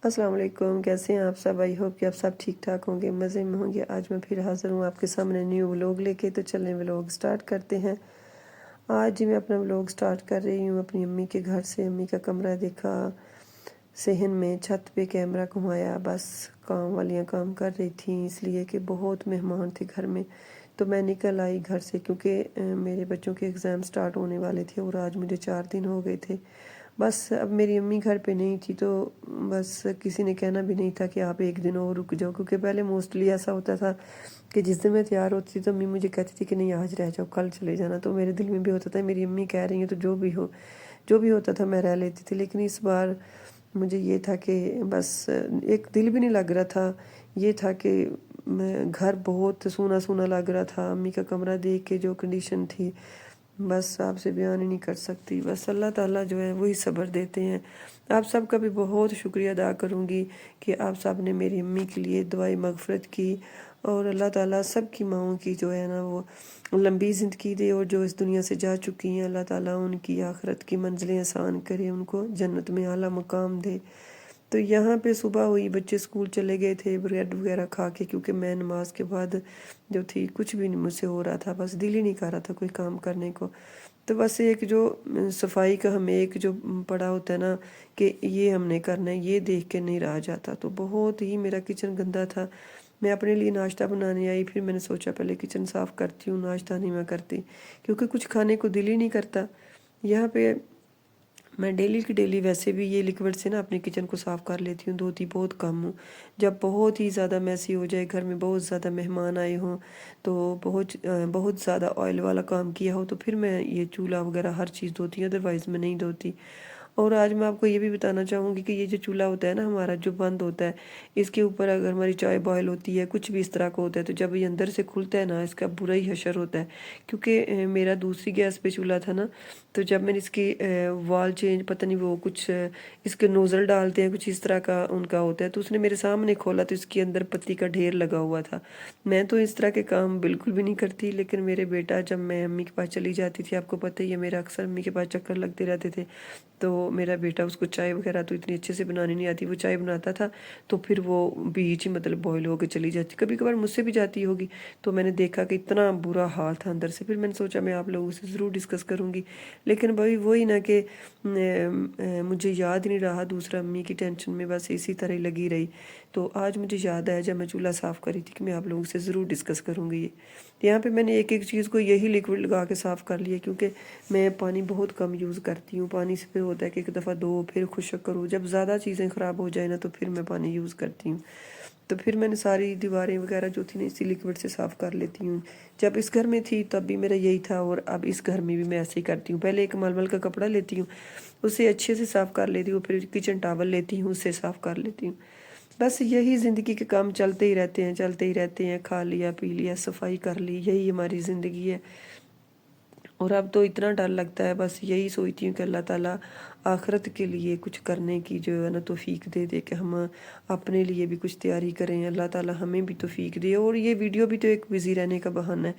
السلام علیکم، کیسے ہیں آپ سب؟ آئی ہوپ کہ آپ سب ٹھیک ٹھاک ہوں گے، مزے میں ہوں گے۔ آج میں پھر حاضر ہوں آپ کے سامنے نیو ولوگ لے کے، تو چلیں ولوگ سٹارٹ کرتے ہیں۔ آج میں اپنا ولوگ سٹارٹ کر رہی ہوں اپنی امی کے گھر سے۔ امی کا کمرہ دیکھا صحن میں، چھت پہ کیمرہ گھمایا، بس کام والیاں کام کر رہی تھیں، اس لیے کہ بہت مہمان تھے گھر میں۔ تو میں نکل آئی گھر سے کیونکہ میرے بچوں کے ایگزام سٹارٹ ہونے والے تھے اور آج مجھے 4 دن ہو گئے تھے۔ بس اب میری امی گھر پہ نہیں تھی تو بس کسی نے کہنا بھی نہیں تھا کہ آپ ایک دن اور رک جاؤ، کیونکہ پہلے موسٹلی ایسا ہوتا تھا کہ جس دن میں تیار ہوتی تھی تو امی مجھے کہتی تھی کہ نہیں آج رہ جاؤ، کل چلے جانا۔ تو میرے دل میں بھی ہوتا تھا میری امی کہہ رہی ہیں تو جو بھی ہوتا تھا میں رہ لیتی تھی، لیکن اس بار مجھے یہ تھا کہ بس ایک دل بھی نہیں لگ رہا تھا، یہ تھا کہ گھر بہت سونا سونا لگ رہا تھا۔ امی کا کمرہ دیکھ کے جو کنڈیشن تھی بس آپ سے بیان ہی نہیں کر سکتی۔ بس اللہ تعالیٰ جو ہے وہی صبر دیتے ہیں۔ آپ سب کا بھی بہت شکریہ ادا کروں گی کہ آپ سب نے میری امی کے لیے دعائیں مغفرت کی، اور اللہ تعالیٰ سب کی ماؤں کی جو ہے نا وہ لمبی زندگی دے، اور جو اس دنیا سے جا چکی ہیں اللہ تعالیٰ ان کی آخرت کی منزلیں آسان کرے، ان کو جنت میں اعلیٰ مقام دے۔ تو یہاں پہ صبح ہوئی، بچے اسکول چلے گئے تھے بریڈ وغیرہ کھا کے، کیونکہ میں نماز کے بعد جو تھی کچھ بھی نہیں مجھ سے ہو رہا تھا، بس دل ہی نہیں کر رہا تھا کوئی کام کرنے کو۔ تو بس ایک جو صفائی کا ہمیں ایک جو پڑا ہوتا ہے نا کہ یہ ہم نے کرنا ہے، یہ دیکھ کے نہیں رہا جاتا، تو بہت ہی میرا کچن گندا تھا۔ میں اپنے لیے ناشتہ بنانے آئی، پھر میں نے سوچا پہلے کچن صاف کرتی ہوں، ناشتہ نہیں میں کرتی، کیونکہ کچھ کھانے کو دل ہی نہیں کرتا۔ یہاں پہ میں ڈیلی کی ڈیلی ویسے بھی یہ لیکوڈ سے نا اپنے کچن کو صاف کر لیتی ہوں، دھوتی بہت کم ہوں۔ جب بہت ہی زیادہ میسی ہو جائے، گھر میں بہت زیادہ مہمان آئے ہوں، تو بہت زیادہ آئل والا کام کیا ہو، تو پھر میں یہ چولہا وغیرہ ہر چیز دھوتی ہوں، ادروائز میں نہیں دھوتی۔ اور آج میں آپ کو یہ بھی بتانا چاہوں گی کہ یہ جو چولہا ہوتا ہے نا ہمارا جو بند ہوتا ہے، اس کے اوپر اگر ہماری چائے بوائل ہوتی ہے، کچھ بھی اس طرح کا ہوتا ہے، تو جب یہ اندر سے کھلتا ہے نا اس کا برا ہی حشر ہوتا ہے۔ کیونکہ میرا دوسری گیس پہ چولہا تھا نا، تو جب میں نے اس کی وال چینج پتہ نہیں وہ کچھ اس کے نوزل ڈالتے ہیں، کچھ اس طرح کا ان کا ہوتا ہے، تو اس نے میرے سامنے کھولا تو اس کے اندر پتی کا ڈھیر لگا ہوا تھا۔ میں تو اس طرح کے کام بالکل بھی نہیں کرتی، لیکن میرے بیٹا جب میں امی کے پاس چلی جاتی تھی، آپ کو پتہ ہی ہے میرا اکثر امی کے پاس چکر لگتے رہتے تھے، تو میرا بیٹا اس کو چائے وغیرہ تو اتنی اچھے سے بنانی نہیں آتی، وہ چائے بناتا تھا تو پھر وہ بیچ ہی مطلب بوائل ہو کے چلی جاتی، کبھی کبھار مجھ سے بھی جاتی ہوگی۔ تو میں نے دیکھا کہ اتنا برا حال تھا اندر سے، پھر میں نے سوچا میں آپ لوگوں سے ضرور ڈسکس کروں گی، لیکن بھائی وہی نا کہ مجھے یاد نہیں رہا، دوسرا امی کی ٹینشن میں بس اسی طرح ہی لگی رہی۔ تو آج مجھے یاد آیا جب میں چولہا صاف کر رہی تھی کہ میں آپ لوگوں سے ضرور ڈسکس کروں گی۔ یہاں پہ میں نے ایک ایک چیز کو یہی لیکوڈ لگا کے صاف کر لیا، کیونکہ میں پانی بہت کم یوز کرتی ہوں۔ پانی سے پھر ہوتا ہے کہ ایک دفعہ دو پھر خشک کرو، جب زیادہ چیزیں خراب ہو جائیں نا تو پھر میں پانی یوز کرتی ہوں۔ تو پھر میں نے ساری دیواریں وغیرہ جو تھی نا اسی لیکوڈ سے صاف کر لیتی ہوں۔ جب اس گھر میں تھی تب بھی میرا یہی تھا، اور اب اس گھر میں بھی میں ایسے ہی کرتی ہوں۔ پہلے ایک ململ کا کپڑا لیتی ہوں، اسے اچھے سے صاف کر لیتی ہوں، پھر کچن ٹاول لیتی ہوں، اسے صاف کر لیتی ہوں۔ بس یہی زندگی کے کام چلتے ہی رہتے ہیں، چلتے ہی رہتے ہیں، کھا لیا پی لیا صفائی کر لی، یہی ہماری زندگی ہے۔ اور اب تو اتنا ڈر لگتا ہے، بس یہی سوچتی ہوں کہ اللہ تعالیٰ آخرت کے لیے کچھ کرنے کی جو ہے نا توفیق دے دے، کہ ہم اپنے لیے بھی کچھ تیاری کریں، اللہ تعالیٰ ہمیں بھی توفیق دے۔ اور یہ ویڈیو بھی تو ایک بزی رہنے کا بہانہ ہے،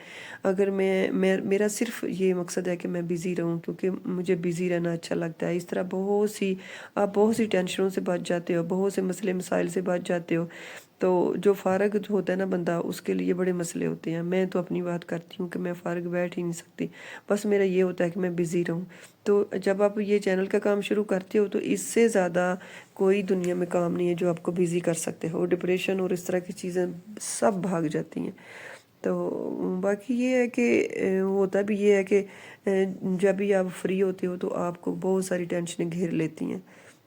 اگر میرا صرف یہ مقصد ہے کہ میں بزی رہوں، کیونکہ مجھے بزی رہنا اچھا لگتا ہے۔ اس طرح آپ بہت سی ٹینشنوں سے بچ جاتے ہو، بہت سے مسئلے مسائل سے بچ جاتے ہو۔ تو جو فارغ ہوتا ہے نا بندہ، اس کے لیے بڑے مسئلے ہوتے ہیں۔ میں تو اپنی بات کرتی ہوں کہ میں فارغ بیٹھ ہی نہیں سکتی، بس میرا یہ ہوتا ہے کہ میں بزی رہوں۔ تو جب آپ یہ چینل کا کام شروع کرتے ہو تو اس سے زیادہ کوئی دنیا میں کام نہیں ہے جو آپ کو بزی کر سکتے ہو، ڈپریشن اور اس طرح کی چیزیں سب بھاگ جاتی ہیں۔ تو باقی یہ ہے کہ ہوتا بھی یہ ہے کہ جب بھی آپ فری ہوتے ہو تو آپ کو بہت ساری ٹینشنیں گھیر لیتی ہیں۔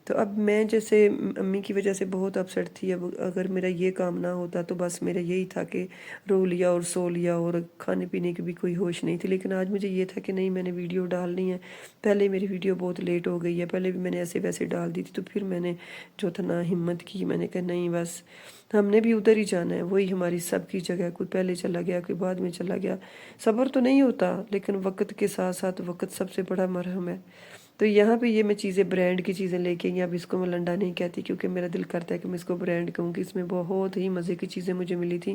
تو اب میں جیسے امی کی وجہ سے بہت اپسیٹ تھی، اب اگر میرا یہ کام نہ ہوتا تو بس میرا یہی تھا کہ رو لیا اور سو لیا، اور کھانے پینے کی بھی کوئی ہوش نہیں تھی۔ لیکن آج مجھے یہ تھا کہ نہیں، میں نے ویڈیو ڈالنی ہے۔ پہلے میری ویڈیو بہت لیٹ ہو گئی ہے، پہلے بھی میں نے ایسے ویسے ڈال دی تھی، تو پھر میں نے جو تھا نا ہمت کی، میں نے کہا نہیں بس ہم نے بھی ادھر ہی جانا ہے، وہی ہماری سب کی جگہ ہے، کوئی پہلے چلا گیا کوئی بعد میں چلا گیا۔ صبر تو نہیں ہوتا، لیکن وقت کے ساتھ ساتھ وقت سب سے بڑا مرہم ہے۔ تو یہاں پہ یہ میں چیزیں برانڈ کی چیزیں لے کے، اب اس کو میں لنڈا نہیں کہتی کیونکہ میرا دل کرتا ہے کہ میں اس کو برانڈ کہوں کہ اس میں بہت ہی مزے کی چیزیں مجھے ملی تھی۔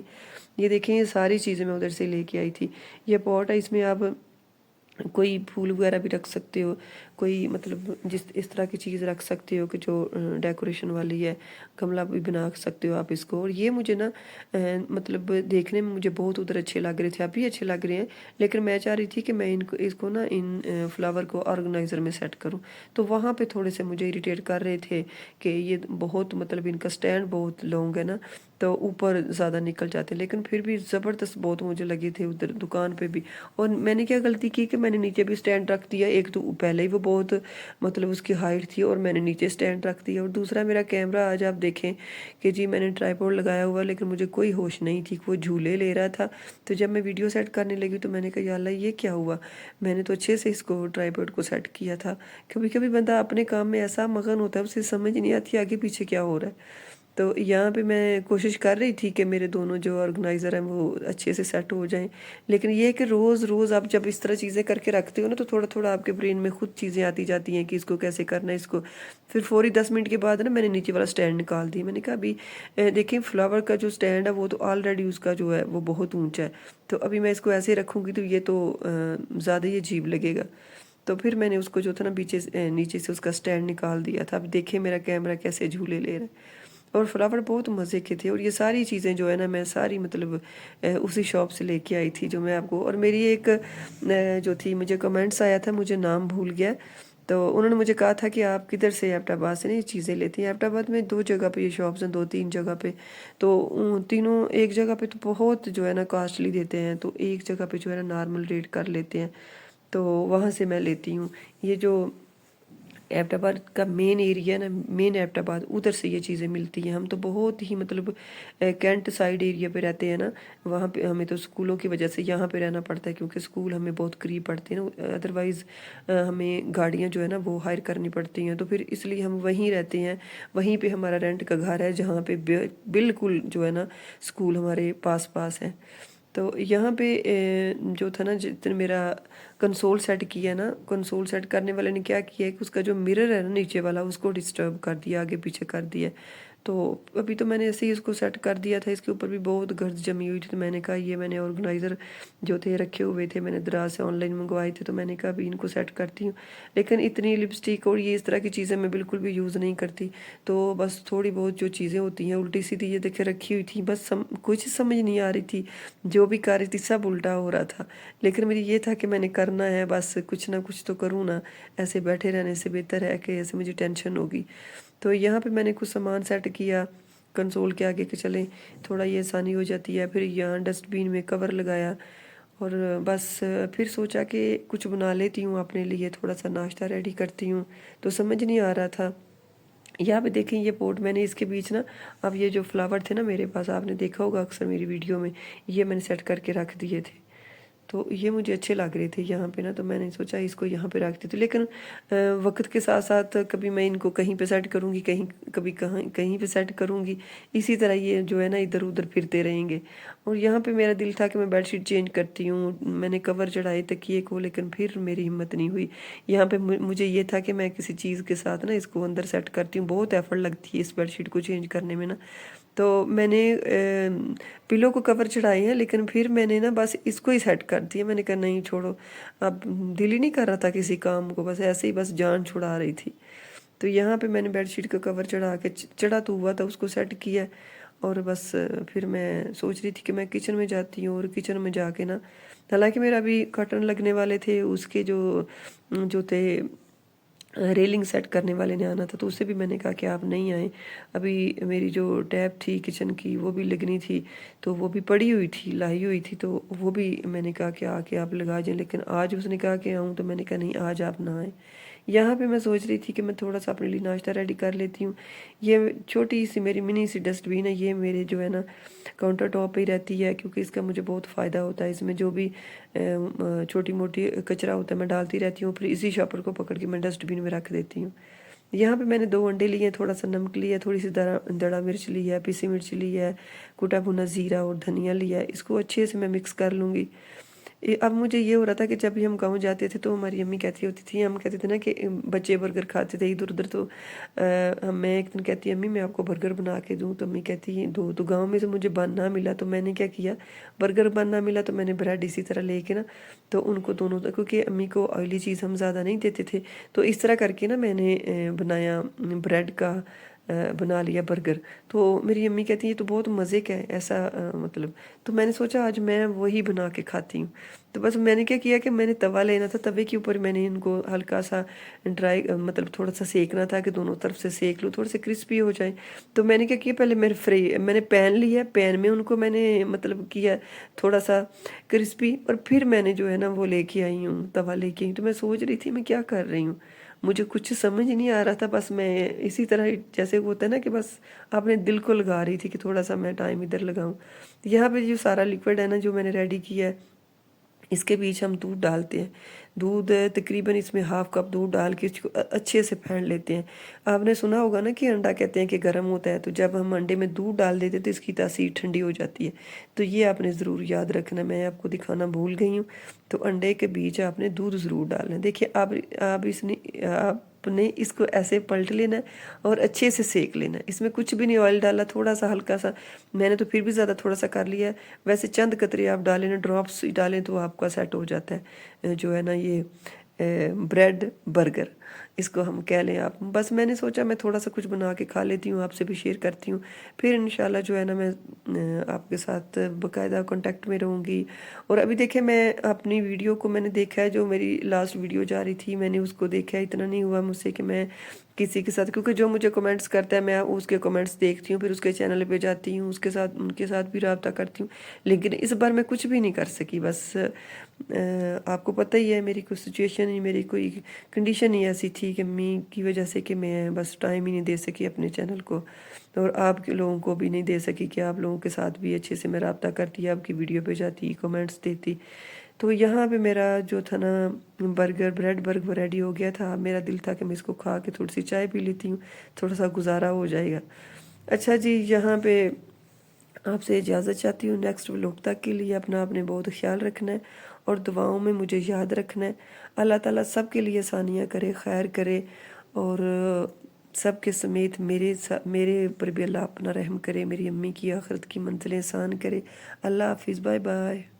یہ دیکھیں، یہ ساری چیزیں میں ادھر سے لے کے آئی تھی۔ یہ پوٹ ہے، اس میں اب कोई फूल वगैरह भी रख सकते हो, कोई मतलब इस तरह की चीज़ रख सकते हो कि जो डेकोरेशन वाली है, गमला भी बना सकते हो आप इसको। और ये मुझे ना मतलब देखने में मुझे बहुत उधर अच्छे लग रहे थे, अभी अच्छे लग रहे हैं, लेकिन मैं चाह रही थी कि मैं इसको ना इन फ्लावर को ऑर्गेनाइज़र में सेट करूँ। तो वहाँ पे थोड़े से मुझे इरिटेट कर रहे थे कि ये बहुत मतलब इनका स्टैंड बहुत लॉन्ग है ना, तो ऊपर ज़्यादा निकल जाते हैं, लेकिन फिर भी ज़बरदस्त बहुत मुझे लगे थे उधर दुकान पे भी। और मैंने क्या गलती की कि मैंने नीचे भी स्टैंड रख दिया, एक तो पहले ही वो बहुत मतलब उसकी हाइट थी और मैंने नीचे स्टैंड रख दिया। और दूसरा मेरा कैमरा आज आप देखें कि जी मैंने ट्राइपॉड लगाया हुआ, लेकिन मुझे कोई होश नहीं थी, वो झूले ले रहा था। तो जब मैं वीडियो सेट करने लगी तो मैंने कहा या अल्लाह ये क्या हुआ, मैंने तो अच्छे से इसको ट्राइपॉड को सेट किया था। कभी कभी बंदा अपने काम में ऐसा मगन होता है उसे समझ नहीं आती आगे पीछे क्या हो रहा है। तो यहाँ पे मैं कोशिश कर रही थी कि मेरे दोनों जो ऑर्गेनाइज़र हैं वो अच्छे से सेट हो जाएं, लेकिन ये है कि रोज़ रोज़ आप जब इस तरह चीज़ें करके रखते हो ना तो थोड़ा थोड़ा आपके ब्रेन में खुद चीज़ें आती जाती हैं कि इसको कैसे करना है इसको। फिर फौरी 10 मिनट के बाद ना मैंने नीचे वाला स्टैंड निकाल दिया। मैंने कहा अभी देखिए फ्लावर का जो स्टैंड है वो तो ऑलरेडी उसका जो है वो बहुत ऊँचा है, तो अभी मैं इसको ऐसे रखूँगी तो ये तो ज़्यादा ही अजीब लगेगा। तो फिर मैंने उसको जो था ना नीचे से उसका स्टैंड निकाल दिया था। अब देखिए मेरा कैमरा कैसे झूले ले रहा है। और फ्लावर बहुत मज़े के थे, और ये सारी चीज़ें जो है ना मैं सारी मतलब उसी शॉप से लेके आई थी जो मैं आपको। और मेरी एक जो थी मुझे कमेंट्स आया था, मुझे नाम भूल गया, तो उन्होंने मुझे कहा था कि आप किधर से एबटाबाद से नहीं चीज़ें लेती हैं। एबटाबाद में 2 जगह पे ये शॉप्स हैं, 2-3 जगह पे। तो तीनों एक जगह पे तो बहुत जो है ना कॉस्टली देते हैं, तो एक जगह पे जो है ना नॉर्मल रेट कर लेते हैं, तो वहाँ से मैं लेती हूँ। ये जो एबटाबाद का मेन एरिया है ना, मेन एबटाबाद, उधर से ये चीज़ें मिलती हैं। हम तो बहुत ही मतलब कैंट साइड एरिया पे रहते हैं ना, वहाँ पे हमें तो स्कूलों की वजह से यहाँ पे रहना पड़ता है, क्योंकि स्कूल हमें बहुत करीब पड़ते हैं ना, अदरवाइज़ हमें गाड़ियाँ जो है ना वो हायर करनी पड़ती हैं, तो फिर इसलिए हम वहीं रहते हैं। वहीं पे हमारा रेंट का घर है जहाँ पे बिल्कुल जो है ना स्कूल हमारे पास पास है। तो यहाँ पे जो था ना जितने मेरा कंसोल सेट किया ना, कंसोल सेट करने वाले ने क्या किया है कि उसका जो मिरर है ना नीचे वाला उसको डिस्टर्ब कर दिया, आगे पीछे कर दिया। तो अभी तो मैंने ऐसे ही इसको सेट कर दिया था, इसके ऊपर भी बहुत गर्द जमी हुई थी, तो मैंने कहा ये मैंने ऑर्गेनाइज़र जो थे रखे हुए थे, मैंने दराज से ऑनलाइन मंगवाए थे, तो मैंने कहा अभी इनको सेट करती हूँ। लेकिन इतनी लिपस्टिक और ये इस तरह की चीज़ें मैं बिल्कुल भी यूज़ नहीं करती, तो बस थोड़ी बहुत जो चीज़ें होती हैं उल्टी सीधी ये देखे रखी हुई थी, बस कुछ समझ नहीं आ रही थी, जो भी कर रही थी सब उल्टा हो रहा था। लेकिन मेरी ये था कि मैंने करना है, बस कुछ ना कुछ तो करूँ ना, ऐसे बैठे रहने से बेहतर है कि ऐसे मुझे टेंशन होगी। तो यहाँ पे मैंने कुछ सामान सेट किया कंसोल के आगे कि चलें थोड़ा ये आसानी हो जाती है। फिर यहाँ डस्टबिन में कवर लगाया, और बस फिर सोचा कि कुछ बना लेती हूँ अपने लिए, थोड़ा सा नाश्ता रेडी करती हूँ, तो समझ नहीं आ रहा था। यहाँ पे देखें ये पोट मैंने इसके बीच ना, अब ये जो फ्लावर थे ना मेरे पास, आपने देखा होगा अक्सर मेरी वीडियो में, ये मैंने सेट करके रख दिए थे, तो ये मुझे अच्छे लग रहे थे यहाँ पे ना, तो मैंने सोचा इसको यहाँ पे रख दी थी। लेकिन वक्त के साथ साथ कभी मैं इनको कहीं पे सेट करूँगी, कहीं कभी कहीं कहीं पे सेट करूँगी, इसी तरह ये जो है ना इधर उधर फिरते रहेंगे। और यहाँ पे मेरा दिल था कि मैं बेडशीट चेंज करती हूँ, मैंने कवर चढ़ाए तकिए को, लेकिन फिर मेरी हिम्मत नहीं हुई। यहाँ पे मुझे ये था कि मैं किसी चीज़ के साथ ना इसको अंदर सेट करती हूँ, बहुत एफर्ट लगती है इस बेडशीट को चेंज करने में ना। तो मैंने पिलो को कवर चढ़ाए हैं, लेकिन फिर मैंने ना बस इसको ही सेट कर दिया। मैंने कहा नहीं छोड़ो, अब दिल ही नहीं कर रहा था किसी काम को, बस ऐसे ही बस जान छुड़ा रही थी। तो यहाँ पे मैंने बेडशीट का कवर चढ़ा के चढ़ा तो हुआ था, उसको सेट किया, और बस फिर मैं सोच रही थी कि मैं किचन में जाती हूँ, और किचन में जाके ना, हालांकि मेरा अभी कर्टन लगने वाले थे, उसके जो जो थे रेलिंग सेट करने वाले ने आना था, तो उससे भी मैंने कहा कि आप नहीं आए, अभी मेरी जो टैप थी किचन की वो भी लगनी थी, तो वो भी पड़ी हुई थी, लाई हुई थी, तो वो भी मैंने कहा कि आके आप लगा जाएं। लेकिन आज उसने कहा कि आऊँ, तो मैंने कहा नहीं आज आप ना आए। यहाँ पे मैं सोच रही थी कि मैं थोड़ा सा अपने लिए नाश्ता रेडी कर लेती हूँ। ये छोटी सी मेरी मिनी सी डस्टबिन है, ये मेरे जो है ना काउंटर टॉप पे ही रहती है, क्योंकि इसका मुझे बहुत फ़ायदा होता है। इसमें जो भी छोटी मोटी कचरा होता है मैं डालती रहती हूँ, फिर इसी शॉपर को पकड़ के मैं डस्टबिन में रख देती हूँ। यहाँ पे मैंने 2 अंडे लिए, थोड़ा सा नमक लिया, थोड़ी सी दड़ा मिर्च ली है, पिसी मिर्च ली है, कुटा भुना ज़ीरा और धनिया लिया है। इसको अच्छे से मैं मिक्स कर लूँगी। अब मुझे ये हो रहा था कि जब भी हम गाँव जाते थे तो हमारी अम्मी कहती होती थी, हम कहते थे ना कि बच्चे बर्गर खाते थे इधर उधर, तो मैं एक दिन कहती अम्मी मैं आपको बर्गर बना के दूँ, तो अम्मी कहती दो। तो गाँव में से मुझे बन ना मिला तो मैंने क्या किया, बर्गर बन ना मिला तो मैंने ब्रेड इसी तरह लेके ना तो उनको दोनों, क्योंकि अम्मी को ऑयली चीज़ हम ज़्यादा नहीं देते थे, तो इस तरह करके ना मैंने बनाया ब्रेड का, बना लिया बर्गर। तो मेरी अम्मी कहती है ये तो बहुत मज़े का है ऐसा, मतलब। तो मैंने सोचा आज मैं वही बना के खाती हूँ। तो बस मैंने क्या किया कि मैंने तवा लेना था, तवे के ऊपर मैंने इनको हल्का सा ड्राई, मतलब थोड़ा सा सेकना था कि दोनों तरफ से सेक लूँ, थोड़े से क्रिस्पी हो जाए। तो मैंने क्या किया, पहले मैंने पैन लिया, पैन में उनको मैंने मतलब किया थोड़ा सा क्रिस्पी, और फिर मैंने जो है ना वो लेके आई हूँ, तवा लेके आई। तो मैं सोच रही थी मैं क्या कर रही हूँ, मुझे कुछ समझ ही नहीं आ रहा था। बस मैं इसी तरह ही, जैसे वो होता है ना कि बस अपने दिल को लगा रही थी कि थोड़ा सा मैं टाइम इधर लगाऊं। यहाँ पे जो सारा लिक्विड है ना जो मैंने रेडी किया है, इसके बीच हम दूध डालते हैं। दूध तकरीबन इसमें हाफ कप दूध डाल के इसको अच्छे से फेंट लेते हैं। आपने सुना होगा ना कि अंडा कहते हैं कि गर्म होता है, तो जब हम अंडे में दूध डाल देते तो इसकी तासीर ठंडी हो जाती है। तो ये आपने ज़रूर याद रखना, मैं आपको दिखाना भूल गई हूँ। तो अंडे के बीच आपने दूध ज़रूर डालना है। देखिए आप इसने आपने इसको ऐसे पलट लेना है और अच्छे से सेक लेना है। इसमें कुछ भी नहीं ऑयल डाला, थोड़ा सा हल्का सा, मैंने तो फिर भी ज़्यादा थोड़ा सा कर लिया है। वैसे चंद कतरे आप डालें ना, ड्रॉप्स डालें तो आपका सेट हो जाता है जो है ना ये ब्रेड बर्गर, इसको हम कह लें आप। बस मैंने सोचा मैं थोड़ा सा कुछ बना के खा लेती हूँ, आपसे भी शेयर करती हूँ। फिर इंशाल्लाह जो है ना मैं आपके साथ बाकायदा कांटेक्ट में रहूँगी। और अभी देखिए मैं अपनी वीडियो को मैंने देखा है, जो मेरी लास्ट वीडियो जा रही थी मैंने उसको देखा है। इतना नहीं हुआ मुझसे कि मैं किसी के साथ, क्योंकि जो मुझे कमेंट्स करता है मैं उसके कमेंट्स देखती हूँ, फिर उसके चैनल पे जाती हूँ, उसके साथ उनके साथ भी रब्ता करती हूँ। लेकिन इस बार मैं कुछ भी नहीं कर सकी। बस आपको पता ही है मेरी कोई सिचुएशन ही, मेरी कोई कंडीशन ही ऐसी थी कि मी की वजह से कि मैं बस टाइम ही नहीं दे सकी अपने चैनल को, और आप लोगों को भी नहीं दे सकी कि आप लोगों के साथ भी अच्छे से मैं रब्ता करती, आपकी वीडियो पे जाती, कमेंट्स देती। तो यहाँ पे मेरा जो था ना बर्गर, ब्रेड बर्गर रेडी हो गया था। मेरा दिल था कि मैं इसको खा के थोड़ी सी चाय पी लेती हूँ, थोड़ा सा गुजारा हो जाएगा। अच्छा जी, यहाँ पे आपसे इजाज़त चाहती हूँ। नेक्स्ट व्लॉग तक के लिए अपना आपने बहुत ख्याल रखना है और दुआओं में मुझे याद रखना है। अल्लाह ताला सब के लिए आसानियाँ करे, खैर करे, और सब के समेत मेरे ऊपर भी अल्लाह अपना रहम करे, मेरी अम्मी की आखिरत की मंजिलें आसान करे। अल्लाह हाफिज़, बाय बाय।